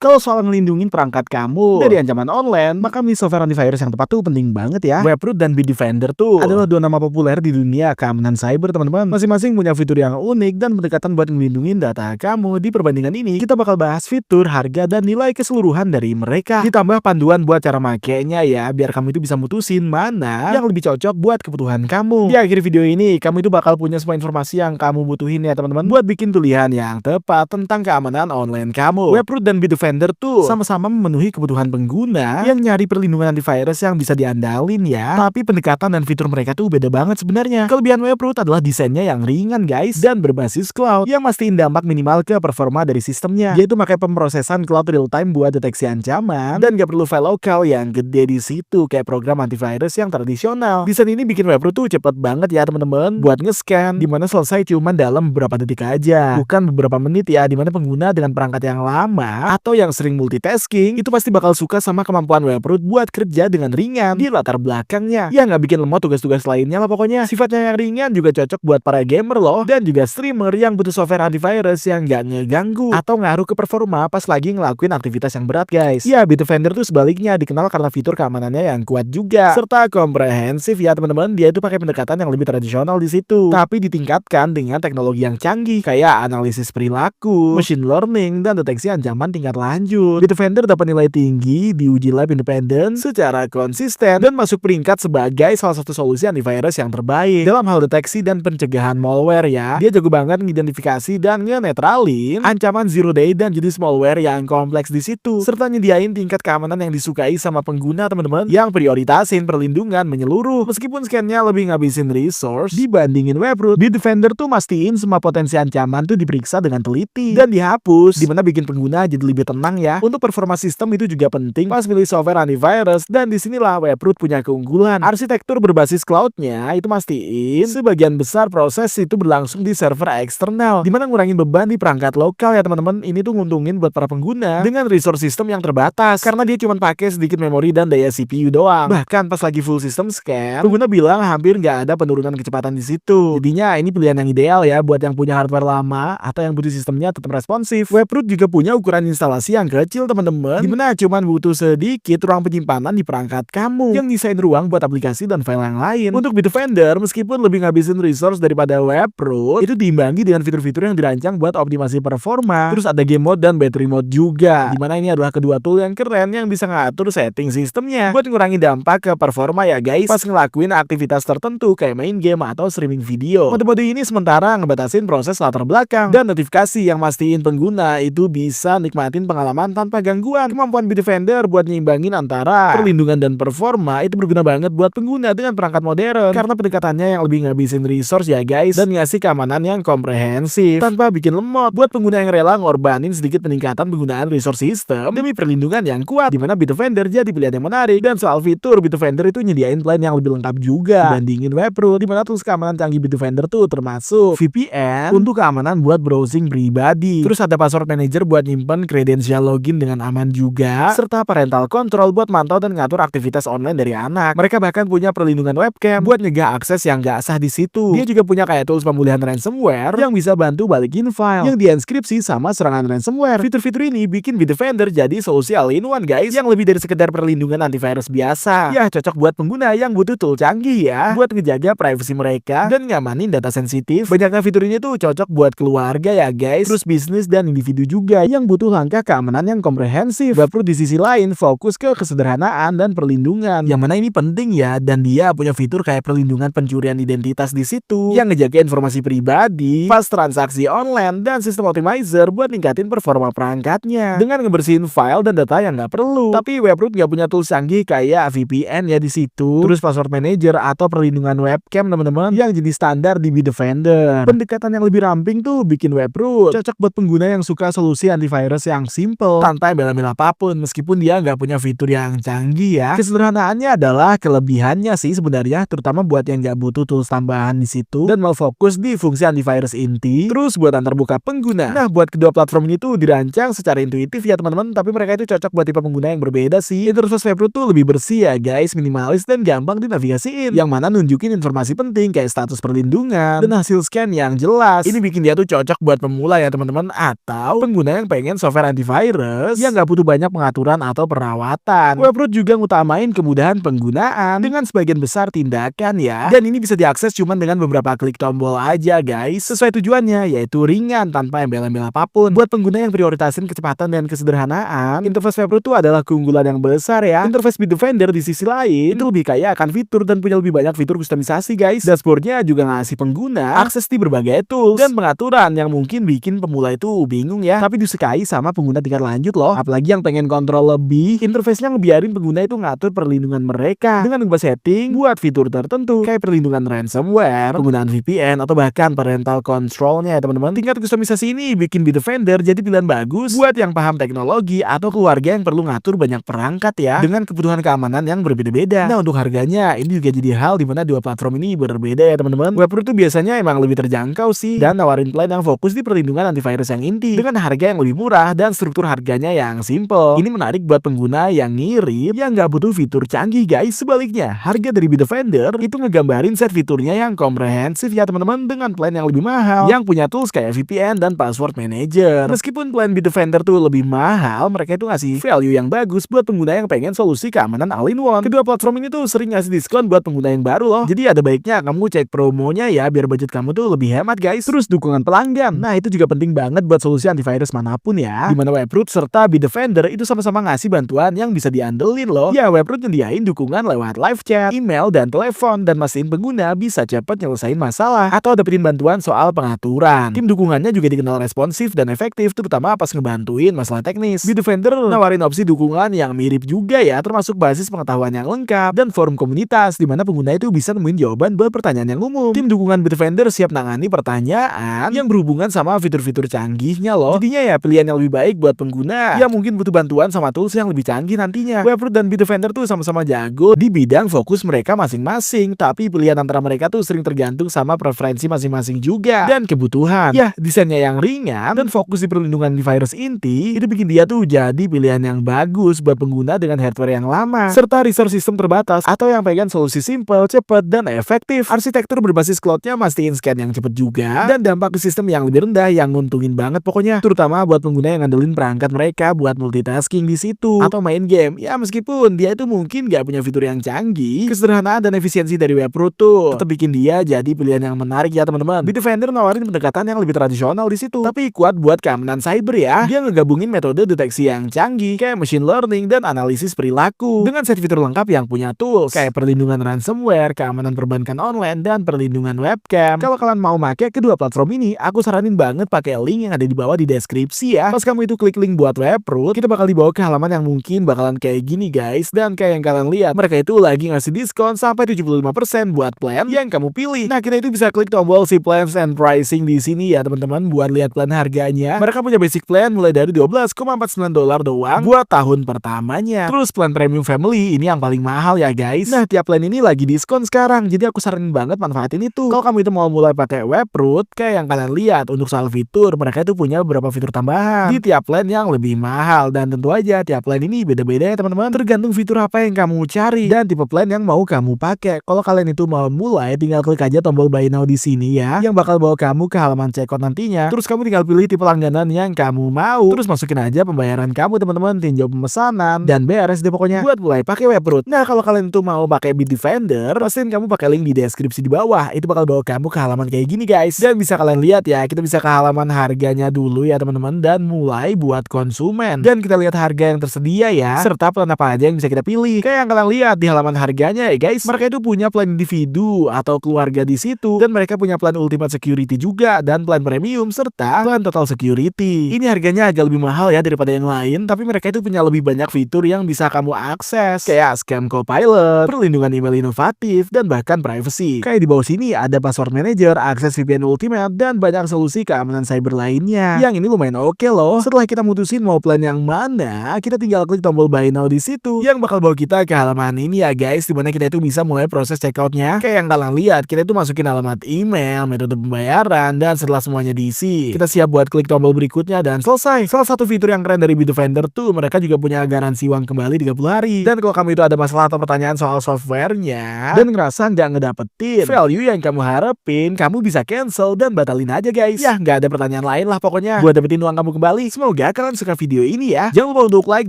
Kalau soal ngelindungin perangkat kamu dari ancaman online, maka milih software antivirus yang tepat tuh penting banget ya. Webroot dan Bitdefender tuh adalah dua nama populer di dunia keamanan cyber, teman-teman. Masing-masing punya fitur yang unik dan pendekatan buat ngelindungin data kamu. Di perbandingan ini, kita bakal bahas fitur, harga, dan nilai keseluruhan dari mereka. Ditambah panduan buat cara makainya ya, biar kamu itu bisa mutusin mana yang lebih cocok buat kebutuhan kamu. Di akhir video ini, kamu itu bakal punya semua informasi yang kamu butuhin ya teman-teman, buat bikin pilihan yang tepat tentang keamanan online kamu. Webroot dan Bitdefender tuh sama-sama memenuhi kebutuhan pengguna yang nyari perlindungan antivirus yang bisa diandalin ya. Tapi pendekatan dan fitur mereka tuh beda banget sebenarnya. Kelebihan Webroot adalah desainnya yang ringan guys dan berbasis cloud yang mastiin dampak minimal ke performa dari sistemnya. Dia itu pakai pemrosesan cloud real time buat deteksi ancaman dan gak perlu file lokal yang gede di situ kayak program antivirus yang tradisional. Desain ini bikin Webroot tuh cepet banget ya teman-teman buat nge-scan, dimana selesai cuman dalam beberapa detik aja, bukan beberapa menit ya, dimana pengguna dengan perangkat yang lama atau yang sering multitasking itu pasti bakal suka sama kemampuan Webroot buat kerja dengan ringan di latar belakangnya. Ya nggak bikin lemot tugas-tugas lainnya lah pokoknya. Sifatnya yang ringan juga cocok buat para gamer loh, dan juga streamer yang butuh software antivirus yang nggak ngeganggu atau ngaruh ke performa pas lagi ngelakuin aktivitas yang berat guys. Ya Bitdefender tuh sebaliknya dikenal karena fitur keamanannya yang kuat juga serta komprehensif ya teman-teman. Dia itu pakai pendekatan yang lebih tradisional di situ, tapi ditingkatkan dengan teknologi yang canggih kayak analisis perilaku, machine learning, dan deteksi ancaman tingkat lanjut. Bitdefender dapat nilai tinggi di uji lab independen secara konsisten dan masuk peringkat sebagai salah satu solusi antivirus yang terbaik dalam hal deteksi dan pencegahan malware ya. Dia jago banget ngidentifikasi dan ngenetralin ancaman zero day dan jenis malware yang kompleks di situ, serta nyediain tingkat keamanan yang disukai sama pengguna teman-teman, yang prioritasin perlindungan menyeluruh. Meskipun scan-nya lebih ngabisin resource dibandingin Webroot, Bitdefender tuh mastiin semua potensi ancaman tuh diperiksa dengan teliti dan dihapus, dimana bikin pengguna jadi lebih tenang ya. Untuk performa sistem itu juga penting pas pilih software antivirus, dan disinilah Webroot punya keunggulan. Arsitektur berbasis cloudnya itu mastiin sebagian besar proses itu berlangsung di server eksternal, dimana ngurangin beban di perangkat lokal ya teman-teman. Ini tuh nguntungin buat para pengguna dengan resource sistem yang terbatas karena dia cuma pakai sedikit memori dan daya CPU doang. Bahkan pas lagi full system scan, pengguna bilang hampir nggak ada penurunan kecepatan di situ. Jadinya ini pilihan yang ideal ya buat yang punya hardware lama atau yang butuh sistemnya tetap responsif. Webroot juga punya ukuran instalasi yang kecil teman-teman, dimana cuman butuh sedikit ruang penyimpanan di perangkat kamu yang nyisain ruang buat aplikasi dan file yang lain. Untuk Bitdefender, meskipun lebih ngabisin resource daripada Webroot, itu diimbangi dengan fitur-fitur yang dirancang buat optimasi performa. Terus ada game mode dan battery mode juga, dimana ini adalah kedua tool yang keren yang bisa ngatur setting sistemnya buat ngurangi dampak ke performa ya guys pas ngelakuin aktivitas tertentu kayak main game atau streaming video. Mode-mode ini sementara ngebatasin proses latar belakang dan notifikasi yang mastiin pengguna itu bisa nikmatin pengalaman tanpa gangguan. Kemampuan Bitdefender buat nyimbangin antara perlindungan dan performa itu berguna banget buat pengguna dengan perangkat modern karena pendekatannya yang lebih ngabisin resource ya guys, dan ngasih keamanan yang komprehensif tanpa bikin lemot buat pengguna yang rela ngorbanin sedikit peningkatan penggunaan resource system demi perlindungan yang kuat, dimana Bitdefender jadi pilihan yang menarik. Dan soal fitur, Bitdefender itu nyediain plan yang lebih lengkap juga dibandingin Webroot, dimana tools keamanan canggih Bitdefender tuh termasuk VPN untuk keamanan buat browsing pribadi, terus ada password manager buat nyimpen kredensial login dengan aman juga, serta parental control buat mantau dan ngatur aktivitas online dari anak. Mereka bahkan punya perlindungan webcam buat nyegah akses yang gak sah di situ. Dia juga punya kayak tools pemulihan ransomware yang bisa bantu balikin file yang dienkripsi sama serangan ransomware. Fitur-fitur ini bikin Bitdefender jadi solusi all-in-one guys, yang lebih dari sekedar perlindungan antivirus biasa. Ya cocok buat pengguna yang butuh tool canggih ya buat ngejaga privasi mereka dan ngamanin data sensitif. Banyaknya fitur ini tuh cocok buat keluarga ya guys, terus bisnis dan individu juga yang butuh langkah keamanan yang komprehensif. Webroot di sisi lain fokus ke kesederhanaan dan perlindungan, yang mana ini penting ya, dan dia punya fitur kayak perlindungan pencurian identitas di situ yang ngejaga informasi pribadi, fast transaksi online, dan sistem optimizer buat ningkatin performa perangkatnya dengan ngebersihin file dan data yang nggak perlu. Tapi Webroot nggak punya tools canggih kayak VPN ya di situ, terus password manager atau perlindungan webcam teman-teman yang jenis standar di Bitdefender. Pendekatan yang lebih ramping tuh bikin Webroot cocok buat pengguna yang suka solusi antivirus yang simple tanpa bela-bela apapun, meskipun dia nggak punya fitur yang canggih ya. Kesederhanaannya adalah kelebihannya sih sebenarnya, terutama buat yang nggak butuh tools tambahan di situ dan mau fokus di fungsi antivirus inti. Terus buat antar buka pengguna, nah buat kedua platform ini tuh dirancang secara intuitif ya teman-teman, tapi mereka itu cocok buat tipe pengguna yang berbeda sih. Interface Webroot tuh lebih bersih ya guys, minimalis dan gampang dinavigasiin, yang mana nunjukin informasi penting kayak status perlindungan dan hasil scan yang jelas. Ini bikin dia tuh cocok buat pemula ya teman-teman, atau pengguna yang pengen software antivirus antivirus yang nggak butuh banyak pengaturan atau perawatan. Webroot juga ngutamain kemudahan penggunaan dengan sebagian besar tindakan ya. Dan ini bisa diakses cuma dengan beberapa klik tombol aja guys. Sesuai tujuannya yaitu ringan tanpa embel-embel apapun. Buat pengguna yang prioritasin kecepatan dan kesederhanaan, interface Webroot itu adalah keunggulan yang besar ya. Interface Bitdefender di sisi lain itu lebih kaya akan fitur dan punya lebih banyak fitur kustomisasi guys. Dashboardnya juga ngasih pengguna akses di berbagai tools dan pengaturan yang mungkin bikin pemula itu bingung ya, tapi disukai sama pengguna tingkat lanjut loh. Apalagi yang pengen kontrol lebih, interface-nya ngebiarin pengguna itu ngatur perlindungan mereka dengan ubah setting buat fitur tertentu kayak perlindungan ransomware, penggunaan VPN, atau bahkan parental control-nya ya teman-teman. Tingkat kustomisasi ini bikin Bitdefender jadi pilihan bagus buat yang paham teknologi atau keluarga yang perlu ngatur banyak perangkat ya, dengan kebutuhan keamanan yang berbeda-beda. Nah, untuk harganya ini juga jadi hal dimana dua platform ini berbeda ya teman-teman. Webroot itu biasanya emang lebih terjangkau sih dan nawarin plan yang fokus di perlindungan antivirus yang inti dengan harga yang lebih murah dan struktur harganya yang simple. Ini menarik buat pengguna yang ngirit yang nggak butuh fitur canggih guys. Sebaliknya, harga dari Bitdefender itu ngegambarin set fiturnya yang komprehensif ya teman-teman, dengan plan yang lebih mahal yang punya tools kayak VPN dan password manager. Meskipun plan Bitdefender tuh lebih mahal, mereka itu ngasih value yang bagus buat pengguna yang pengen solusi keamanan all-in-one. Kedua platform ini tuh sering ngasih diskon buat pengguna yang baru loh. Jadi ada baiknya kamu cek promonya ya biar budget kamu tuh lebih hemat guys. Terus dukungan pelanggan. Nah, itu juga penting banget buat solusi antivirus manapun ya. Dimana Webroot serta Bitdefender itu sama-sama ngasih bantuan yang bisa diandelin loh. Ya, Webroot nyediain dukungan lewat live chat, email, dan telepon, dan mastiin pengguna bisa cepat nyelesain masalah atau dapetin bantuan soal pengaturan. Tim dukungannya juga dikenal responsif dan efektif, terutama pas ngebantuin masalah teknis. Bitdefender nawarin opsi dukungan yang mirip juga ya, termasuk basis pengetahuan yang lengkap dan forum komunitas dimana pengguna itu bisa nemuin jawaban buat pertanyaan yang umum. Tim dukungan Bitdefender siap nangani pertanyaan yang berhubungan sama fitur-fitur canggihnya loh. Jadinya ya pilihan yang lebih baik buat pengguna yang mungkin butuh bantuan sama tools yang lebih canggih nantinya. Webroot dan Bitdefender tuh sama-sama jago di bidang fokus mereka masing-masing, tapi pilihan antara mereka tuh sering tergantung sama preferensi masing-masing juga dan kebutuhan. Ya, desainnya yang ringan dan fokus di perlindungan antivirus inti itu bikin dia tuh jadi pilihan yang bagus buat pengguna dengan hardware yang lama serta resource system terbatas atau yang pengen solusi simple, cepat, dan efektif. Arsitektur berbasis cloudnya mastiin scan yang cepet juga dan dampak ke sistem yang lebih rendah yang nguntungin banget pokoknya, terutama buat pengguna yang ngandelin perangkat mereka buat multitasking di situ atau main game. Ya, meskipun dia itu mungkin gak punya fitur yang canggih, kesederhanaan dan efisiensi dari Webroot tuh tetap bikin dia jadi pilihan yang menarik ya teman-teman. Bitdefender nawarin pendekatan yang lebih tradisional di situ, tapi kuat buat keamanan cyber ya. Dia ngegabungin metode deteksi yang canggih kayak machine learning dan analisis perilaku dengan set fitur lengkap yang punya tools kayak perlindungan ransomware, keamanan perbankan online, dan perlindungan webcam. Kalau kalian mau pakai kedua platform ini, aku saranin banget pakai link yang ada di bawah di deskripsi ya. Pas kamu itu klik link buat Webroot, kita bakal dibawa ke halaman yang mungkin bakalan kayak gini guys. Dan kayak yang kalian lihat, mereka itu lagi ngasih diskon sampai 75% buat plan yang kamu pilih. Nah, kita itu bisa klik tombol si plans and pricing di sini ya teman-teman buat lihat plan harganya. Mereka punya basic plan mulai dari $12,49 doang buat tahun pertamanya. Terus plan premium family ini yang paling mahal ya guys. Nah, tiap plan ini lagi diskon sekarang. Jadi aku saranin banget manfaatin itu. Kalau kamu itu mau mulai pakai Webroot, kayak yang kalian lihat untuk soal fitur, mereka itu punya beberapa fitur tambahan di tiap plan yang lebih mahal, dan tentu aja tiap plan ini beda-beda ya teman-teman. Tergantung fitur apa yang kamu cari dan tipe plan yang mau kamu pakai. Kalau kalian itu mau mulai, tinggal klik aja tombol buy now di sini ya, yang bakal bawa kamu ke halaman checkout nantinya. Terus kamu tinggal pilih tipe langganan yang kamu mau. Terus masukin aja pembayaran kamu teman-teman, tinjau pemesanan, dan beres deh pokoknya buat mulai pakai Webroot. Nah, kalau kalian itu mau pakai Bitdefender, pastiin kamu pakai link di deskripsi di bawah. Itu bakal bawa kamu ke halaman kayak gini guys. Dan bisa kalian lihat ya, kita bisa ke halaman harganya dulu ya teman-teman, dan mulai buat konsumen. Dan kita lihat harga yang tersedia ya, serta plan apa aja yang bisa kita pilih. Kayak yang kalian lihat di halaman harganya ya guys, mereka itu punya plan individu atau keluarga di situ, dan mereka punya plan ultimate security juga, dan plan premium, serta plan total security. Ini harganya agak lebih mahal ya daripada yang lain, tapi mereka itu punya lebih banyak fitur yang bisa kamu akses, kayak scam copilot, perlindungan email inovatif, dan bahkan privacy. Kayak di bawah sini ada password manager, akses VPN ultimate, dan banyak solusi keamanan cyber lainnya. Yang ini lumayan oke loh. Setelah kita mutusin mau plan yang mana, kita tinggal klik tombol buy now di situ, yang bakal bawa kita ke halaman ini ya guys, dimana kita itu bisa mulai proses checkoutnya. Kayak yang kalian lihat, kita itu masukin alamat email, metode pembayaran, dan setelah semuanya diisi, kita siap buat klik tombol berikutnya dan selesai. Salah satu fitur yang keren dari Bitdefender tuh, mereka juga punya garansi uang kembali 30 hari. Dan kalau kamu itu ada masalah atau pertanyaan soal softwarenya dan ngerasa nggak ngedapetin value yang kamu harapin, kamu bisa cancel dan batalin aja guys. Ya, nggak ada pertanyaan lain lah pokoknya buat dapetin uang kamu kembali. Semoga Semoga kalian suka video ini ya. Jangan lupa untuk like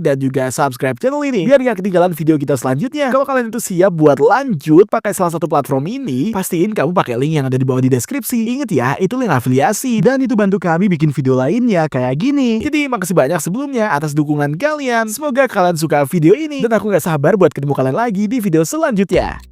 dan juga subscribe channel ini biar gak ketinggalan video kita selanjutnya. Kalau kalian itu siap buat lanjut pakai salah satu platform ini, pastiin kamu pakai link yang ada di bawah di deskripsi. Ingat ya, itu link afiliasi dan itu bantu kami bikin video lainnya kayak gini. Jadi makasih banyak sebelumnya atas dukungan kalian. Semoga kalian suka video ini dan aku gak sabar buat ketemu kalian lagi di video selanjutnya.